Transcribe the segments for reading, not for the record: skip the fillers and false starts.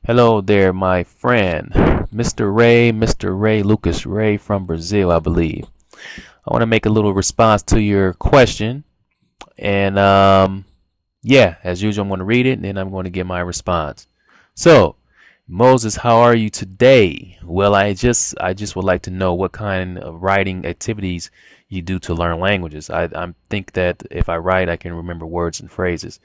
Hello there, my friend, Mr. Ray, Lucas Ray from Brazil, I believe. I want to make a little response to your question, and yeah, as usual, I'm going to read it, and then I'm going to give my response. So, Moses, how are you today? Well, I just would like to know what kind of writing activities you do to learn languages. I think that if I write, I can remember words and phrases.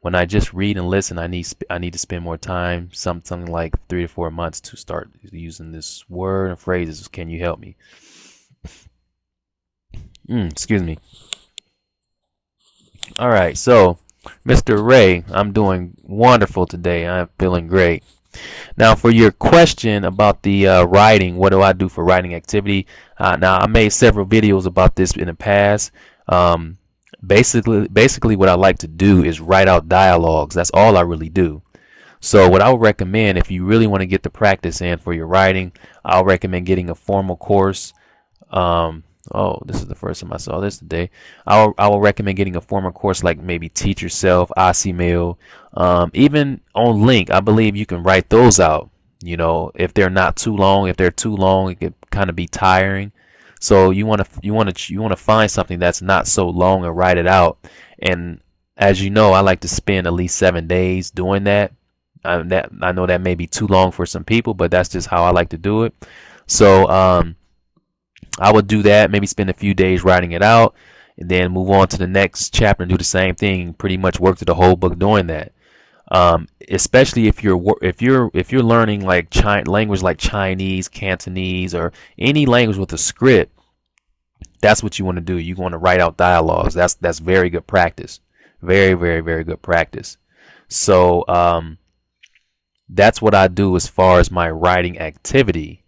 When I just read and listen, I need to spend more time, something like 3 to 4 months to start using this word and phrases. Can you help me? Excuse me. All right, so Mr. Ray, I'm doing wonderful today. I'm feeling great. Now, for your question about the writing, what do I do for writing activity? Now, I made several videos about this in the past. Um, basically, what I like to do is write out dialogues. That's all I really do. So, what I would recommend if you really want to get the practice in for your writing, I'll recommend getting a formal course. Oh, this is the first time I saw this today. I will recommend getting a formal course like maybe Teach Yourself, Mail, even on Link. I believe you can write those out. If they're not too long. If they're too long, it could kind of be tiring. So you want to find something that's not so long and write it out. And as you know, I like to spend at least 7 days doing that. I know that may be too long for some people, but that's just how I like to do it. So I would do that, maybe spend a few days writing it out, and then move on to the next chapter and do the same thing. Pretty much work through the whole book doing that. Especially if you're learning like language like Chinese, Cantonese, or any language with a script. That's what you want to do. You want to write out dialogues. That's very good practice. Very, very, very good practice. So that's what I do as far as my writing activity.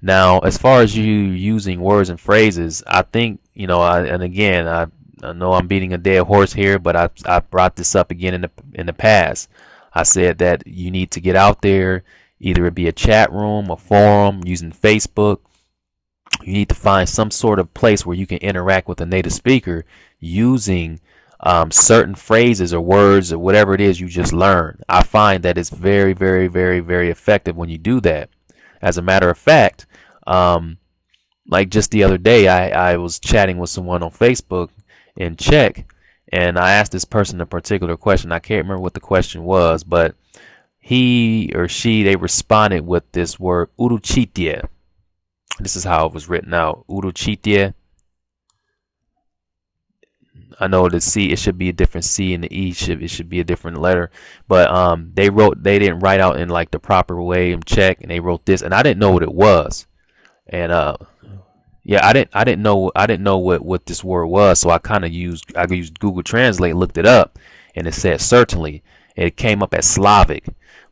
Now, as far as you using words and phrases, I think, and again, I know I'm beating a dead horse here, but I brought this up again in the past. I said that you need to get out there, either it be a chat room, a forum, using Facebook. You need to find some sort of place where you can interact with a native speaker using certain phrases or words or whatever it is you just learned. I find that it's very, very, very, very effective when you do that. As a matter of fact, like just the other day, I was chatting with someone on Facebook in Czech, and I asked this person a particular question. I can't remember what the question was, but he or she, they responded with this word, uruchitie. This is how it was written out, uruchitie. I know the C, it should be a different C, and the E it should be a different letter. But they didn't write out in like the proper way in Czech, and they wrote this, and I didn't know what it was. And yeah, I didn't know what this word was, so I used Google Translate, looked it up, and it said certainly. It came up as Slavic,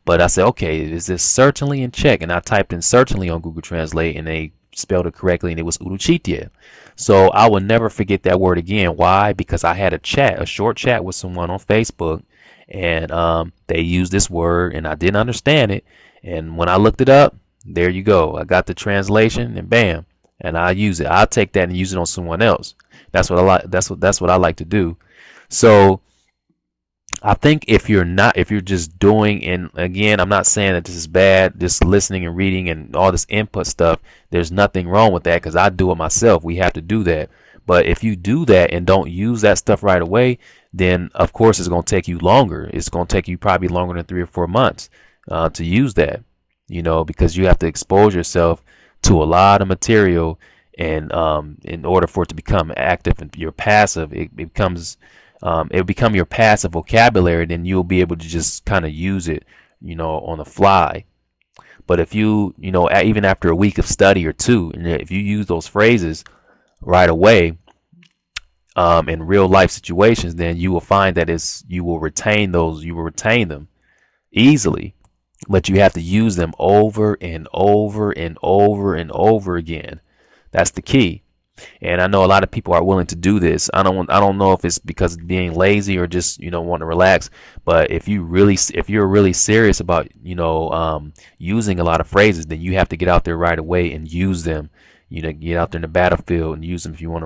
but I said, okay, is this certainly in Czech? And I typed in certainly on Google Translate, and they spelled it correctly, and it was uruchitie. So I will never forget that word again. Why? Because I had a short chat with someone on Facebook, and they used this word, and I didn't understand it. And when I looked it up, there you go. I got the translation, and bam, and I use it. I'll take that and use it on someone else. That's what I like. That's what I like to do. So I think if you're just doing, and again, I'm not saying that this is bad, just listening and reading and all this input stuff, there's nothing wrong with that because I do it myself. We have to do that. But if you do that and don't use that stuff right away, then of course it's going to take you longer. It's going to take you probably longer than 3 or 4 months to use that, because you have to expose yourself to a lot of material. And in order for it to become active and your passive, it'll become your passive vocabulary. Then you'll be able to just kind of use it, on the fly. But if even after a week of study or two, and if you use those phrases right away in real life situations, then you will find that you will retain them easily. But you have to use them over and over and over and over again. That's the key. And I know a lot of people are willing to do this. I don't know if it's because of being lazy or just want to relax. But if you're really serious about using a lot of phrases, then you have to get out there right away and use them. Get out there in the battlefield and use them if you want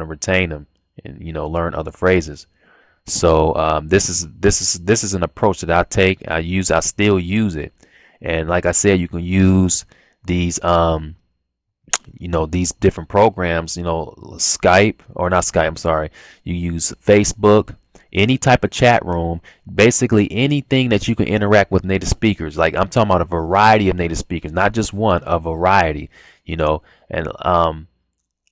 to retain them and learn other phrases. So this is an approach that I take. I still use it, and like I said, you can use these these different programs, Skype, or not Skype, I'm sorry. You use Facebook, any type of chat room, basically anything that you can interact with native speakers. Like, I'm talking about a variety of native speakers, not just one, a variety, and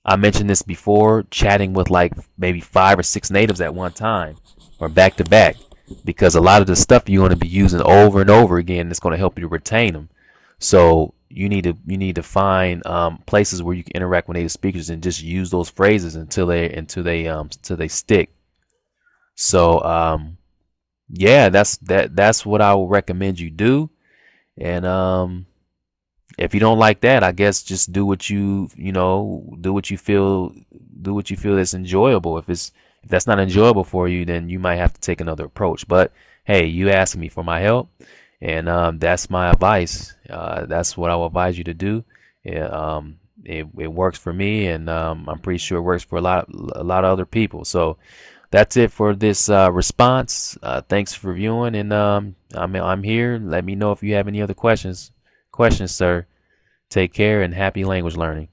I mentioned this before, chatting with like maybe 5 or 6 natives at one time or back to back, because a lot of the stuff you're going to be using over and over again is going to help you to retain them. So you need to find places where you can interact with native speakers and just use those phrases until they stick. So yeah, that's what I would recommend you do. And if you don't like that, I guess just do what you feel that's enjoyable. If that's not enjoyable for you, then you might have to take another approach. But hey, you asked me for my help, and that's my advice. That's what I will advise you to do. Yeah, it works for me, and I'm pretty sure it works for a lot of other people. So that's it for this response. Thanks for viewing, and I'm here. Let me know if you have any other questions, sir. Take care and happy language learning.